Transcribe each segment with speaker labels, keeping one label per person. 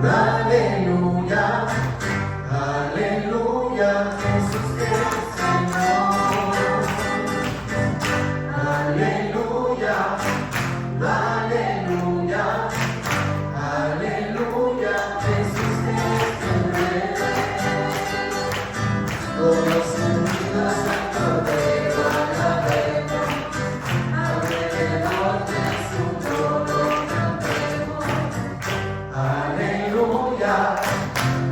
Speaker 1: aleluya, aleluya, Jesús es Señor. Aleluya, aleluya, aleluya, Jesús es el Rey. Todos unidos al Cordero alabemos, alrededor de su trono cantemos. Aleluya,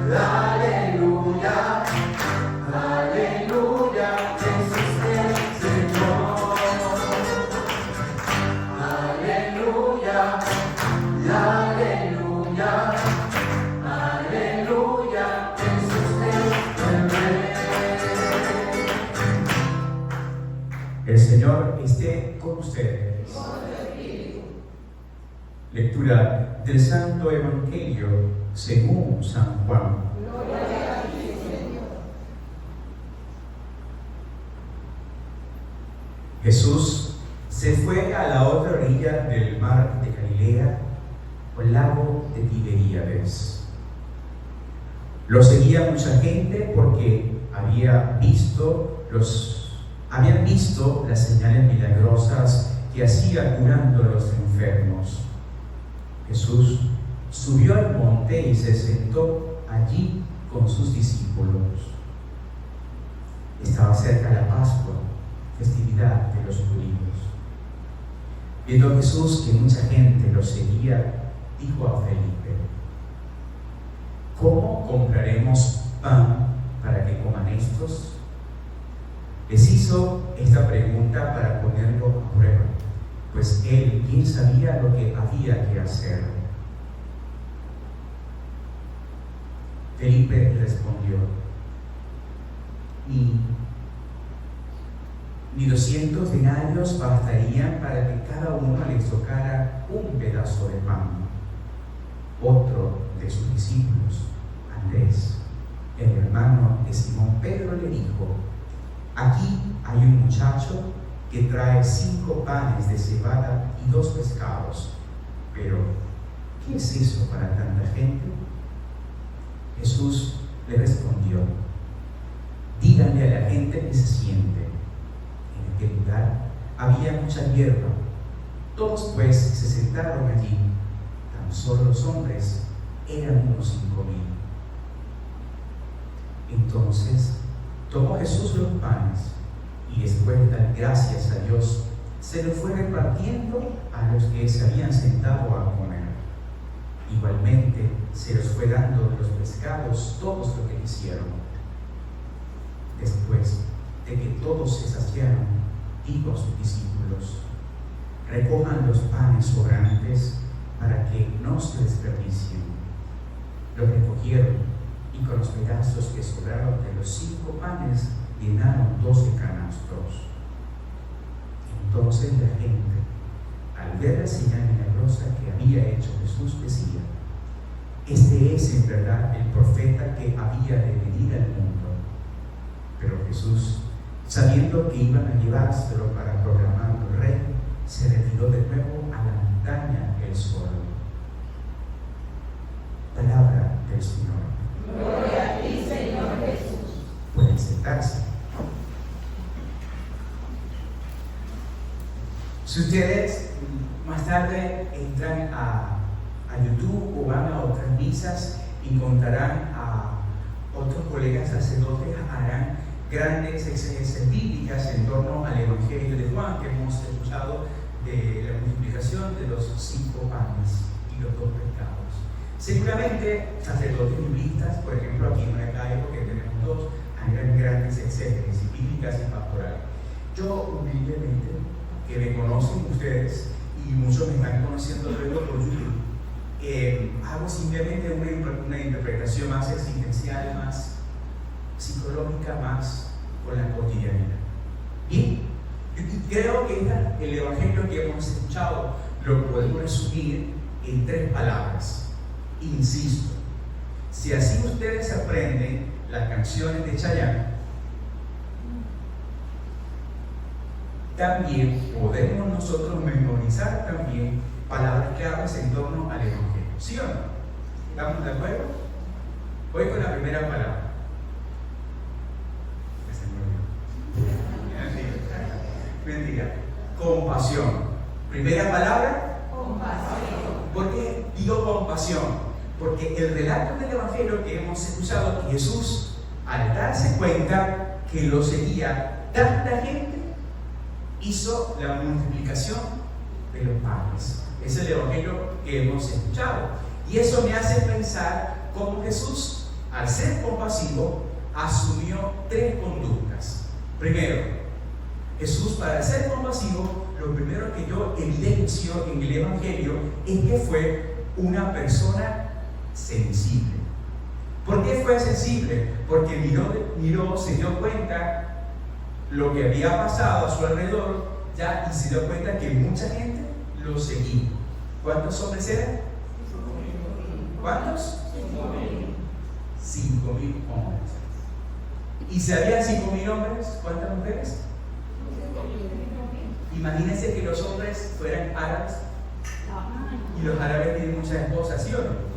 Speaker 1: aleluya, aleluya, Jesús es Señor. Aleluya, aleluya, aleluya, Jesús es el Rey.
Speaker 2: El Señor esté con ustedes. Lectura del Santo Evangelio según San Juan.
Speaker 3: Gloria a ti, Señor.
Speaker 2: Jesús se fue a la otra orilla del mar de Galilea, o el lago de Tiberíades. Lo seguía mucha gente porque habían visto las señales milagrosas que hacía curando a los enfermos. Jesús subió al monte y se sentó allí con sus discípulos. Estaba cerca la Pascua, festividad de los judíos. Viendo Jesús que mucha gente lo seguía, dijo a Felipe: ¿cómo compraremos pan para que coman estos? Les hizo esta pregunta para ponerlo a prueba, pues él bien sabía lo que había que hacer. Felipe respondió: ni 200 denarios bastarían para que cada uno les tocara un pedazo de pan. Otro de sus discípulos, Andrés, el hermano de Simón Pedro, le dijo: aquí hay un muchacho que trae 5 panes de cebada y 2 pescados. Pero, ¿qué es eso para tanta gente? Jesús le respondió: díganle a la gente que se siente. En aquel lugar había mucha hierba. Todos pues se sentaron allí. Tan solo los hombres eran unos 5,000. Entonces tomó Jesús los panes y después de dar gracias a Dios, se los fue repartiendo a los que se habían sentado a comer. Igualmente se los fue dando de los pescados todos lo que quisieron. Después de que todos se saciaron, dijo a sus discípulos: recojan los panes sobrantes para que no se desperdicien. Los recogieron y con los pedazos que sobraron de los 5 panes llenaron 12 canastos. Entonces la gente, al ver la señal milagrosa que había hecho Jesús, decía: este es en verdad el profeta que había de venir al mundo. Pero Jesús, sabiendo que iban a llevárselo para proclamarlo rey, se retiró de nuevo a la montaña él solo. Palabra del Señor.
Speaker 3: Gloria a ti, Señor Jesús.
Speaker 2: Pueden sentarse. Si ustedes más tarde entran a YouTube o van a otras misas, encontrarán a otros colegas sacerdotes, harán grandes exégesis bíblicas en torno al Evangelio de Juan que hemos escuchado, de la multiplicación de los 5 panes y los 2 pescados. Seguramente sacerdotes biblistas, por ejemplo aquí en Maracaibo, que tenemos 2, harán grandes exégesis bíblicas y pastorales. Yo humildemente, que me conocen ustedes y muchos me están conociendo luego por YouTube, hago simplemente una interpretación más existencial, más psicológica, más con la cotidianidad. Bien, yo creo que el evangelio que hemos escuchado lo podemos resumir en 3 palabras. Insisto, si así ustedes aprenden las canciones de Chayanne, también podemos nosotros memorizar también palabras claves en torno al evangelio. ¿Sí o no? ¿Estamos de acuerdo? Voy con la primera palabra. Mentira. Compasión. Primera palabra.
Speaker 3: Compasión.
Speaker 2: ¿Por qué digo compasión? Porque el relato del Evangelio que hemos escuchado, que Jesús, al darse cuenta que lo seguía tanta gente, hizo la multiplicación de los panes. Es el Evangelio que hemos escuchado. Y eso me hace pensar cómo Jesús, al ser compasivo, asumió tres conductas. Primero, Jesús, para ser compasivo, lo primero que yo evidencio en el Evangelio es que fue una persona sensible. ¿Por qué fue sensible? Porque miró, se dio cuenta lo que había pasado a su alrededor ya, y se dio cuenta que mucha gente lo seguía. ¿Cuántos hombres eran? ¿Cuántos? 5.000 hombres. ¿Y si había 5.000 hombres, cuántas mujeres? Imagínense que los hombres fueran árabes, y los árabes tienen muchas esposas, ¿sí o no?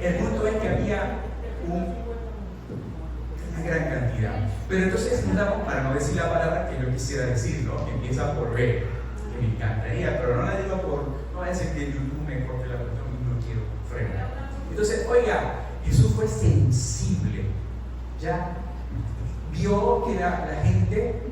Speaker 2: El punto es que había una gran cantidad. Pero entonces nos damos, para no decir la palabra que yo quisiera decir, ¿no? Que empieza por B, que me encantaría, pero no la digo no voy a decir que YouTube me corte la cuestión y no quiero frenar. Entonces, oiga, Jesús fue sensible, ya vio que la gente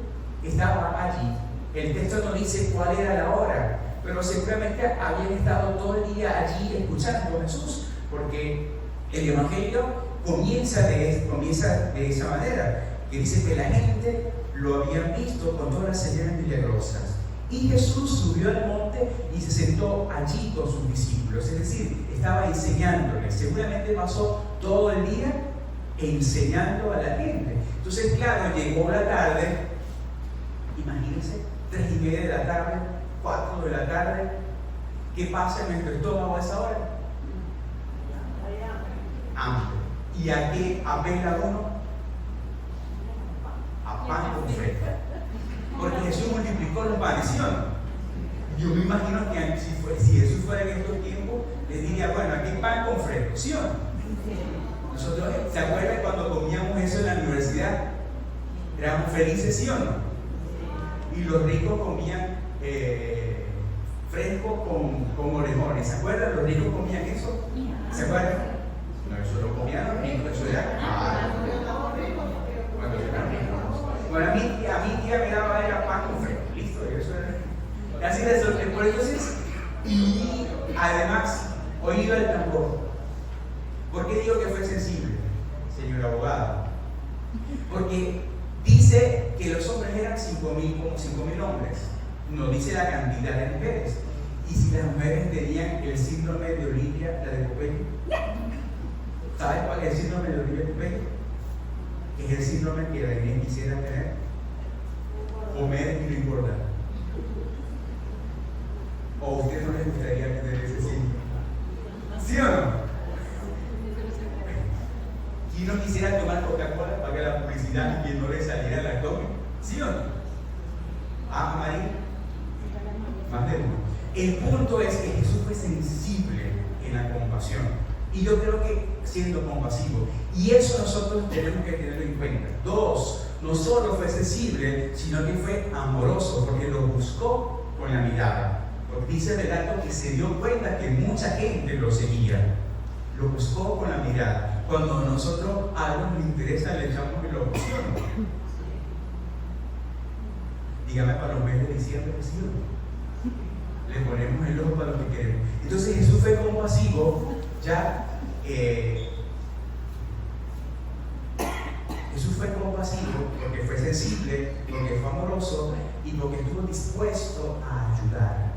Speaker 2: estaba allí. El texto no dice cuál era la hora, pero seguramente habían estado todo el día allí escuchando a Jesús, porque el Evangelio comienza de esa manera, que dice que la gente lo habían visto con todas las señales milagrosas. Y Jesús subió al monte y se sentó allí con sus discípulos, es decir, estaba enseñándoles. Seguramente pasó todo el día enseñando a la gente. Entonces, claro, llegó la tarde, imagínense, 3:30 de la tarde, 4 de la tarde. ¿Qué pasa en nuestro estómago a esa hora? Hambre. ¿Y a qué apela uno? A pan con fresca. Porque Jesús multiplicó los panes, ¿sí o no? Yo me imagino que si Jesús fuera en estos tiempos, le diría, bueno, aquí pan con fresco, ¿sí o no? Nosotros, ¿se acuerdan cuando comíamos eso en la universidad? Éramos felices, ¿sí o no? Y los ricos comían fresco con orejones. ¿Se acuerdan? Los ricos comían eso. ¿Se acuerdan? No, eso lo comían los ricos, eso era cuando eran ricos. Bueno, a mi tía me daba era pan con fresco, listo, eso era así de eso. Por entonces, y además, oído el tambor. ¿Por qué digo que fue sensible, señor abogado? Porque dice que los hombres eran 5.000, como 5.000 hombres. No dice la cantidad de mujeres. Y si las mujeres tenían el síndrome de Olivia, la de Popeye, ¿sabes cuál es el síndrome de Olivia Popeye? Es el síndrome que la niña quisiera tener, comer y no engordar. ¿O a usted no les gustaría tener ese síndrome? ¿Sí o no? ¿Quién no quisiera tomar Coca-Cola para que la publicidad y que no le saliera la tome? ¿Sí o no? ¿Ah, María? Más de uno. El punto es que Jesús fue sensible en la compasión. Y yo creo que siendo compasivo. Y eso nosotros tenemos que tenerlo en cuenta. 2, no solo fue sensible, sino que fue amoroso, porque lo buscó con la mirada. Porque dice el relato que se dio cuenta que mucha gente lo seguía. Lo buscó con la mirada. Cuando a nosotros algo nos interesa, le echamos la opción. Dígame para los meses de diciembre, ¿sí o no? Le ponemos el ojo para lo que queremos. Entonces Jesús fue compasivo, ya Jesús fue compasivo porque fue sensible, porque fue amoroso y porque estuvo dispuesto a ayudar.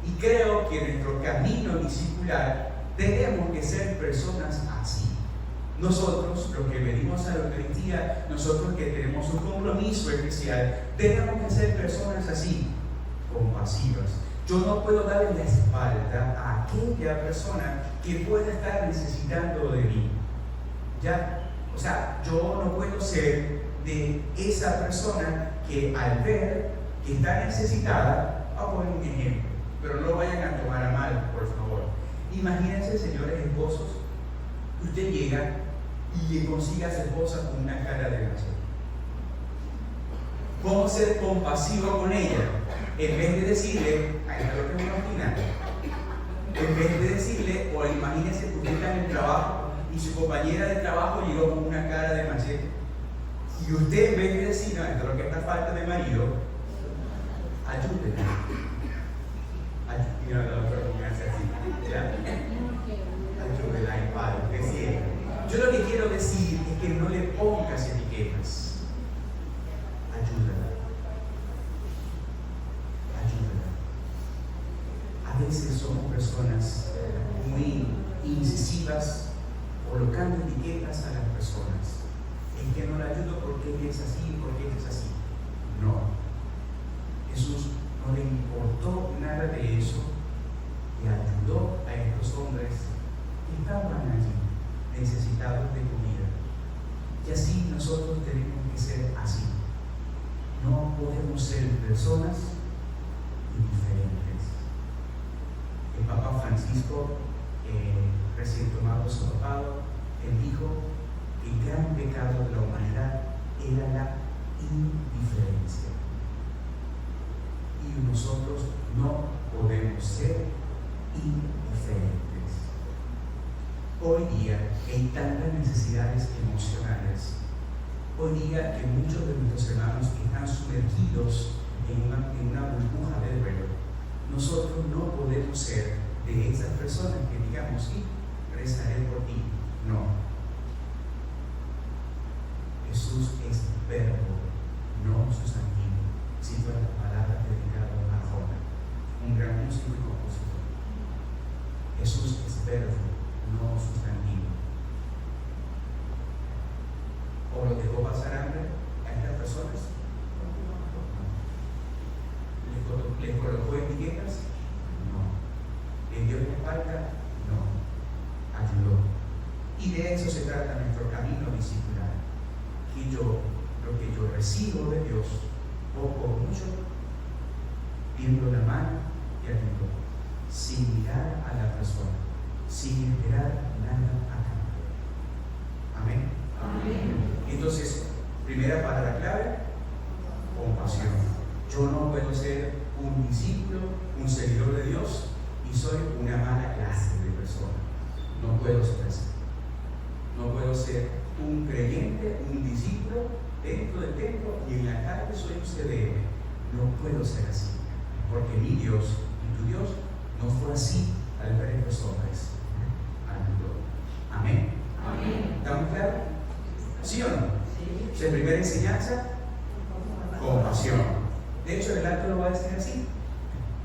Speaker 2: Y creo que en nuestro camino discipular tenemos que ser personas así. Nosotros, los que venimos a la Eucaristía, nosotros que tenemos un compromiso especial, tenemos que ser personas así, compasivas. Yo no puedo darle la espalda a aquella persona que pueda estar necesitando de mí. ¿Ya? O sea, yo no puedo ser de esa persona que al ver que está necesitada, voy a poner un ejemplo, pero no lo vayan a tomar a mal, por favor. Imagínense, señores esposos, que usted llega y consiga a su esposa con una cara de maceta. ¿Cómo ser compasivo con ella? En vez de decirle, ahí está lo que es una obstinada. En vez de decirle, o imagínense que usted está en el trabajo y su compañera de trabajo llegó con una cara de machete. Y usted, en vez de decir, no, esto es lo que está falta de marido, ayúdenla. Ayúdenla, la otra pónganse así. ¿Ya? Ayúdenla, y padre, que sí. Yo lo que quiero decir es que no le pongas etiquetas. Ayúdala. Ayúdala. A veces somos personas muy incisivas, colocando etiquetas a las personas. Es que no la ayudo porque ella es así, porque ella es así. No. Jesús no le importó nada de eso y ayudó a estos hombres que estaban allí, necesitados de comida. Y así nosotros tenemos que ser así. No podemos ser personas indiferentes. El Papa Francisco, recién tomado su papado, él dijo que el gran pecado de la humanidad era la indiferencia. Y nosotros no podemos ser indiferentes. Hoy día hay tantas necesidades emocionales. Hoy día que muchos de nuestros hermanos están sumergidos en una burbuja de duelo. Nosotros no podemos ser de esas personas que digamos, sí, rezaré por ti. No. Jesús es verbo, no sustantivo. Cito las palabras dedicadas a Arjona, un gran músico y compositor. Jesús es verbo, no sustantivo. ¿O lo dejó pasar hambre a estas personas? ¿Les colocó etiquetas? No. ¿Le dio la espalda? No. Ayudó. Y de eso se trata nuestro camino discipular. Que yo, lo que yo recibo de Dios, poco o mucho, tiendo la mano y ayudo, sin mirar a la persona, sin esperar nada a cambio. Amén.
Speaker 3: Amén.
Speaker 2: Entonces, primera palabra clave, compasión. Yo no puedo ser un discípulo, un seguidor de Dios y soy una mala clase de persona. No puedo ser así. No puedo ser un creyente, un discípulo dentro del templo y en la calle soy un CDM. No puedo ser así, porque mi Dios y tu Dios no fue así al ver a los hombres. Amén.
Speaker 3: Amén.
Speaker 2: ¿Estamos claros? ¿Sí o no? Sí. Primera enseñanza, compasión. De hecho, el acto lo va a decir así: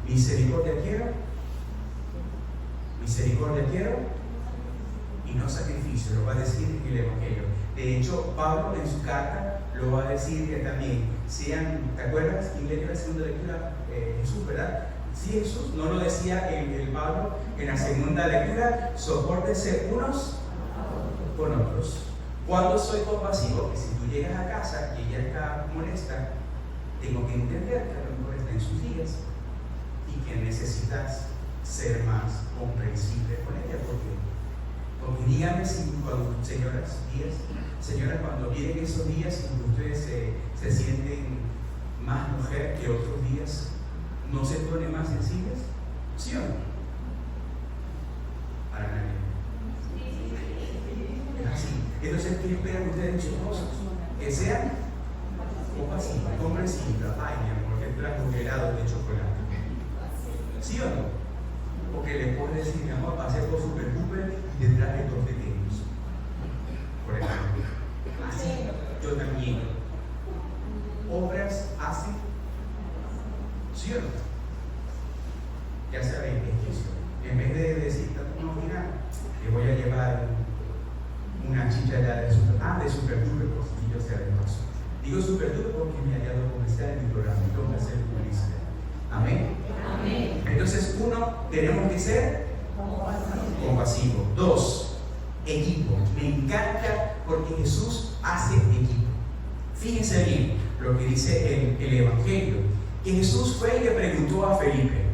Speaker 2: misericordia quiero y no sacrificio, lo va a decir en el Evangelio. De hecho, Pablo en su carta lo va a decir que también ¿te acuerdas? ¿Quién leyó la segunda lectura? Jesús, ¿verdad? Sí, Jesús, no lo decía el Pablo en la segunda lectura: sopórtense unos con otros. ¿Cuándo soy compasivo? Que si tú llegas a casa y ella está molesta, tengo que entender que a lo mejor está en sus días y que necesitas ser más comprensible con ella. Porque díganme si cuando, señoras, cuando vienen esos días en que ustedes se sienten más mujer que otros días, ¿no se ponen más sensibles? ¿Sí o no? Para nadie. Es así. Entonces, ¿qué esperan ustedes, chicos? Que sean compasivos, comprensivos. Ay, mi amor, que trajo un helado de chocolate. ¿Sí o no? Porque le puedo decir, mi amor, pasé por Super Cooper y te traje 2 pequeños. Por ejemplo. Así, yo también. Obras hacen. ¿Sí o no? Ya saben, es eso. En vez de decir, no, mira, le voy a llevar una chicha de Super Cooper, por si yo sea de paso. Digo Super Cooper porque me ha dado publicidad en mi programa y tengo que hacer publicidad. Amén.
Speaker 3: Amén.
Speaker 2: Entonces, 1, tenemos que ser compasivos. 2, equipo. Me encanta porque Jesús hace equipo. Fíjense bien lo que dice el Evangelio, que Jesús fue y le preguntó a Felipe,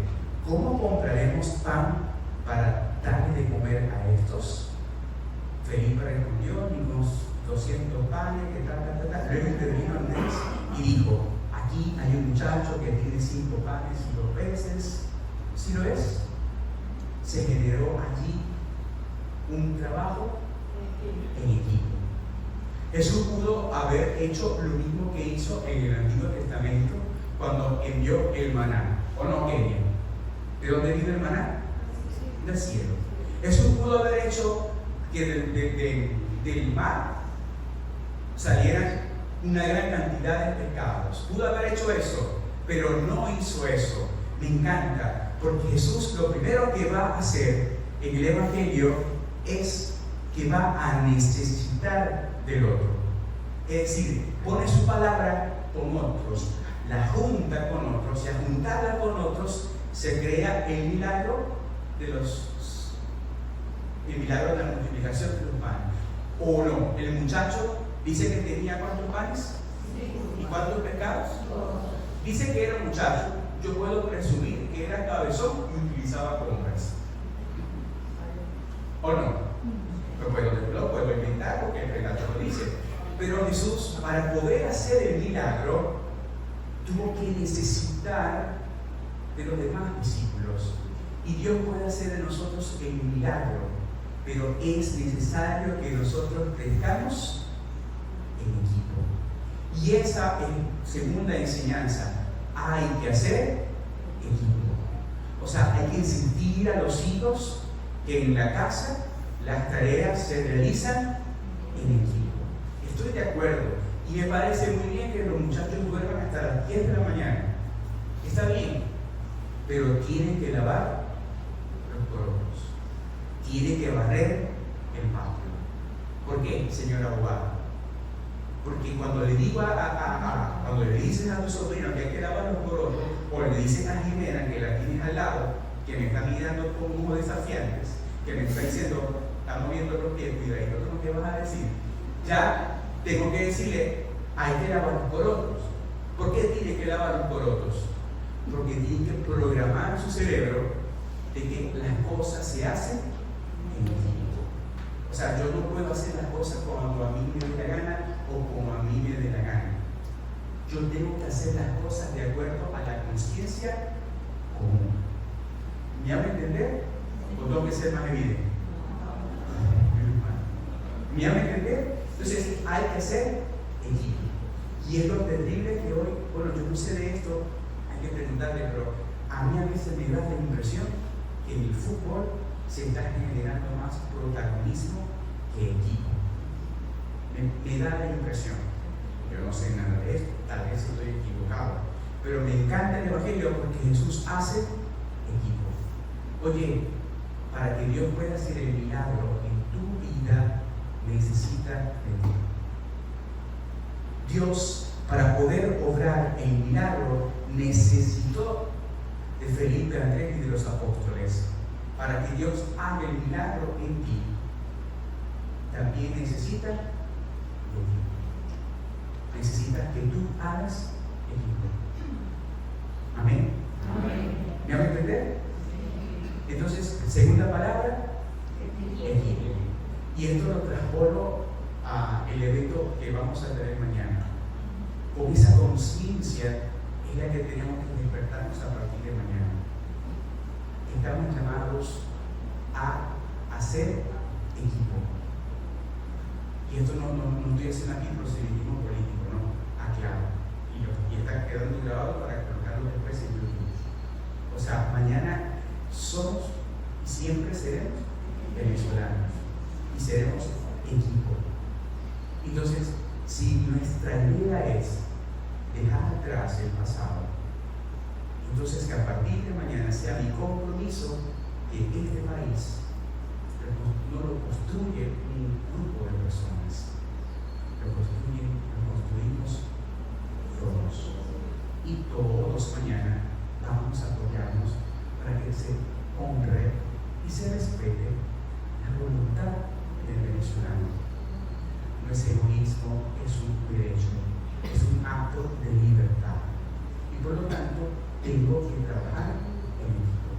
Speaker 2: ¿cómo compraremos pan para darle de comer a estos? Felipe respondió, unos 200 panes, que tal. Luego intervino Andrés y dijo, aquí hay un muchacho que tiene 5 panes y 2 peces. ¿Sí lo es? Se generó allí un trabajo en equipo. Jesús pudo haber hecho lo mismo que hizo en el Antiguo Testamento cuando envió el maná, ¿o no, Kenia? ¿De dónde vino el maná? Del cielo. Jesús pudo haber hecho que del mar salieran una gran cantidad de pescados. Pudo haber hecho eso, pero no hizo eso. Me encanta, porque Jesús lo primero que va a hacer en el Evangelio es que va a necesitar del otro. Es decir, pone su palabra con otros, la junta con otros, y al juntarla con otros se crea el milagro de la multiplicación de los panes. ¿O no? El muchacho dice que tenía ¿cuántos panes? ¿Y cuántos pescados? Dice que era muchacho. Yo puedo presumir que era cabezón y utilizaba compras. ¿O no? Lo puedo inventar porque el relato lo dice. Pero Jesús, para poder hacer el milagro, tuvo que necesitar de los demás discípulos. Y Dios puede hacer de nosotros el milagro, pero es necesario que nosotros crezcamos en equipo. Y esa es segunda enseñanza. Hay que hacer equipo. O sea, hay que insistir a los hijos que en la casa las tareas se realizan en equipo. Estoy de acuerdo y me parece muy bien que los muchachos duerman hasta las 10 de la mañana. Está bien, pero tienen que lavar los corotos, tienen que barrer el patio. ¿Por qué, señor abogado? Porque cuando le digo cuando le dices a tu sobrino que hay que lavar los corotos, o le dices a Jimena que la tienes al lado, que me está mirando con ojos desafiantes, que me está diciendo, está moviendo los pies, cuidadito con lo que vas a decir, ya tengo que decirle, hay que lavar los corotos. ¿Por qué tiene que lavar los corotos? Porque tiene que programar su cerebro de que las cosas se hacen en equipo. O sea, yo no puedo hacer las cosas cuando a mí me dé la gana o como a mí me dé la gana. Yo tengo que hacer las cosas de acuerdo a la conciencia común. ¿Me hago entender? ¿O tengo que ser más evidente? ¿Me hago entender? Entonces hay que hacer equipo. Y es lo terrible que hoy, bueno, yo no sé de esto, hay que preguntarle, pero a mí a veces me da la impresión que en el fútbol se está generando más protagonismo que equipo. Me da la impresión. Yo no sé nada de esto, tal vez estoy equivocado, pero me encanta el Evangelio porque Jesús hace equipo. Oye, para que Dios pueda hacer el milagro en tu vida, necesita de ti. Dios, para poder obrar el milagro, necesitó de Felipe, Andrés y de los apóstoles. Para que Dios haga el milagro en ti, también necesita de ti. Necesita que tú hagas equipo. Amén. ¿Me hago entender? Entonces, segunda palabra, equipo. Y esto lo transpolo al evento que vamos a tener mañana. Con esa conciencia es la que tenemos que despertarnos a partir de mañana. Estamos llamados a hacer equipo. Y esto no estoy haciendo aquí proselitismo político, no, aclaro. Y está quedando grabado para colocarlo después en YouTube. O sea, mañana somos y siempre seremos venezolanos y seremos equipo. Entonces, si nuestra idea es dejar atrás el pasado, entonces que a partir de mañana sea mi compromiso que este país no lo construye un grupo de personas, lo construimos todos. Y todos mañana vamos a apoyarnos para que se honre y se respete la voluntad del venezolano. No es egoísmo, es un derecho, es un acto de libertad. Y por lo tanto, tengo que trabajar en equipo.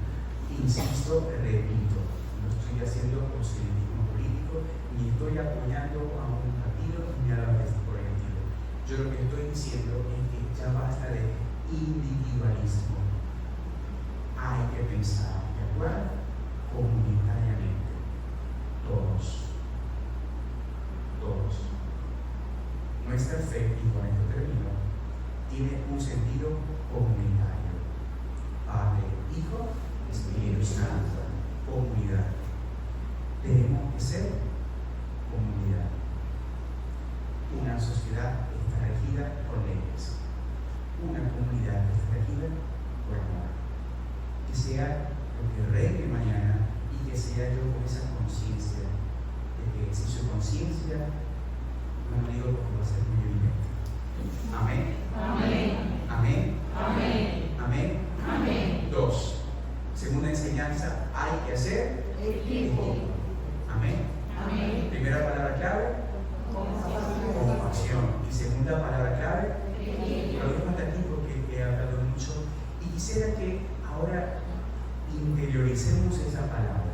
Speaker 2: Insisto, repito, no estoy haciendo proselitismo político, ni estoy apoyando a un partido, ni nada por el estilo. Yo lo que estoy diciendo es que ya basta de individualismo. Hay que pensar y actuar comunitariamente. Todos. Nuestra fe, y con esto termino, tiene un sentido comunitario. Padre, Hijo, Espíritu Santo, comunidad. Tenemos que ser comunidad. Una sociedad está regida por leyes. Una comunidad está regida por amor. Que sea lo que reine mañana y que sea yo con esa conciencia de que si su conciencia, no lo digo porque va a ser muy evidente. Amén.
Speaker 3: Amén.
Speaker 2: Amén.
Speaker 3: Amén.
Speaker 2: Amén.
Speaker 3: Amén.
Speaker 2: 2. Segunda enseñanza, hay que hacer
Speaker 3: Equipo.
Speaker 2: Amén.
Speaker 3: Amén.
Speaker 2: Primera palabra clave, compasión. Y segunda palabra clave,
Speaker 3: Equipo.
Speaker 2: lo dejo hasta aquí porque he hablado mucho y quisiera que ahora interioricemos esa palabra.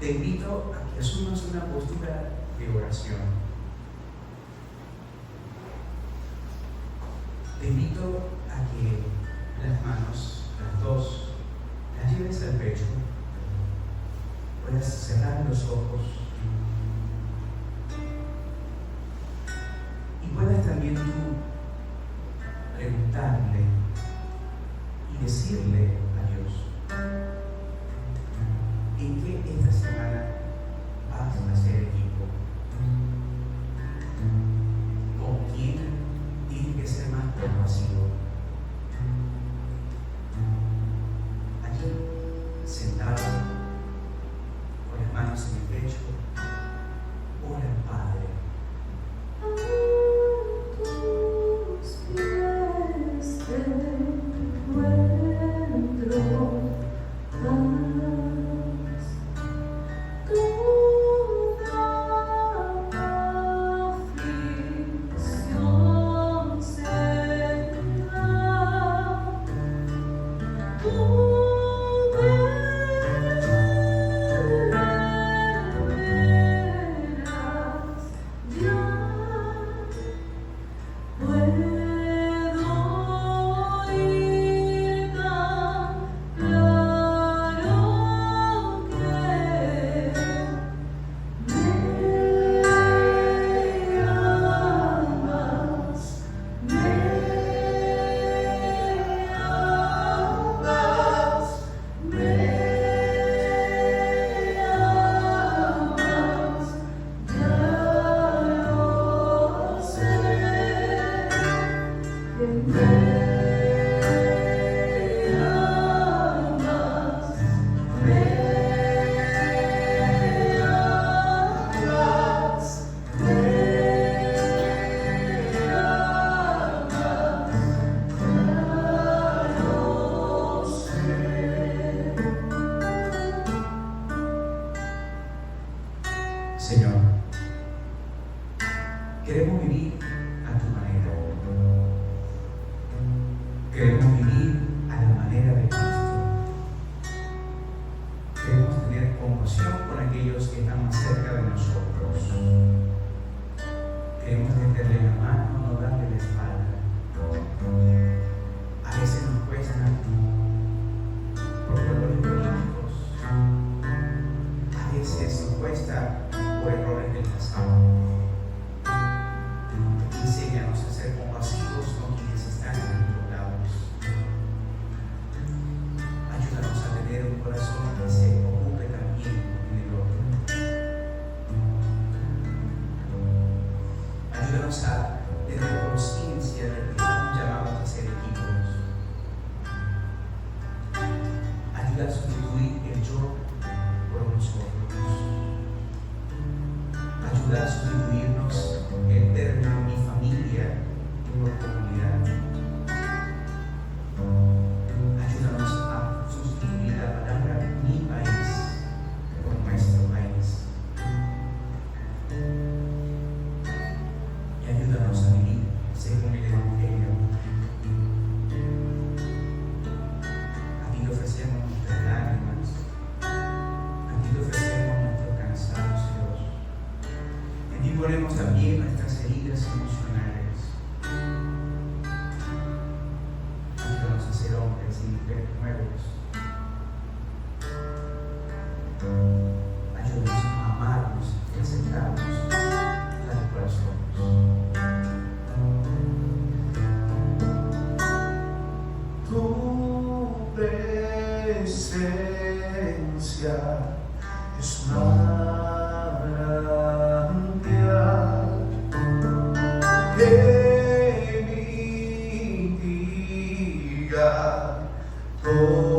Speaker 2: Te invito a que asumas una postura de oración. Te invito a que las manos, las dos, las lleves al pecho. Puedas cerrar los ojos y puedas también tú preguntarle y decirle a Dios en qué esta semana vas a hacer equipo, con quién tienes que ser más compasivo. Aquí, sentado, con las manos en el pecho, ora al Padre.
Speaker 1: Tus pies te encuentro paz, toda aflicción se va, tú verás ya. Puedo oír tan claro que me amas,
Speaker 2: Señor, queremos vivir a tu manera. Queremos vivir a la manera de Cristo. Queremos tener compasión con aquellos que están más cerca de nosotros. Queremos tenderle la mano, no darle la espalda. A veces nos cuesta por valores políticos. A veces nos cuesta por errores del pasado. Enséñanos a ser compasivos con quienes están en nuestros lados. Ayúdanos a tener un corazón que se ocupe también en el otro. Ayúdanos a tener conciencia de que estamos llamados a ser equipos. Ayuda a sustituir el yo por nosotros. Ayuda a sustituirnos el término mi familia por comunidad. Ayúdanos a sustituir la palabra mi país por nuestro país. Y ayúdanos a vivir según el Evangelio. nuevos. Ayúdanos a amarnos y aceptarnos tal cual somos.
Speaker 4: Tu presencia es manantial que mitiga todo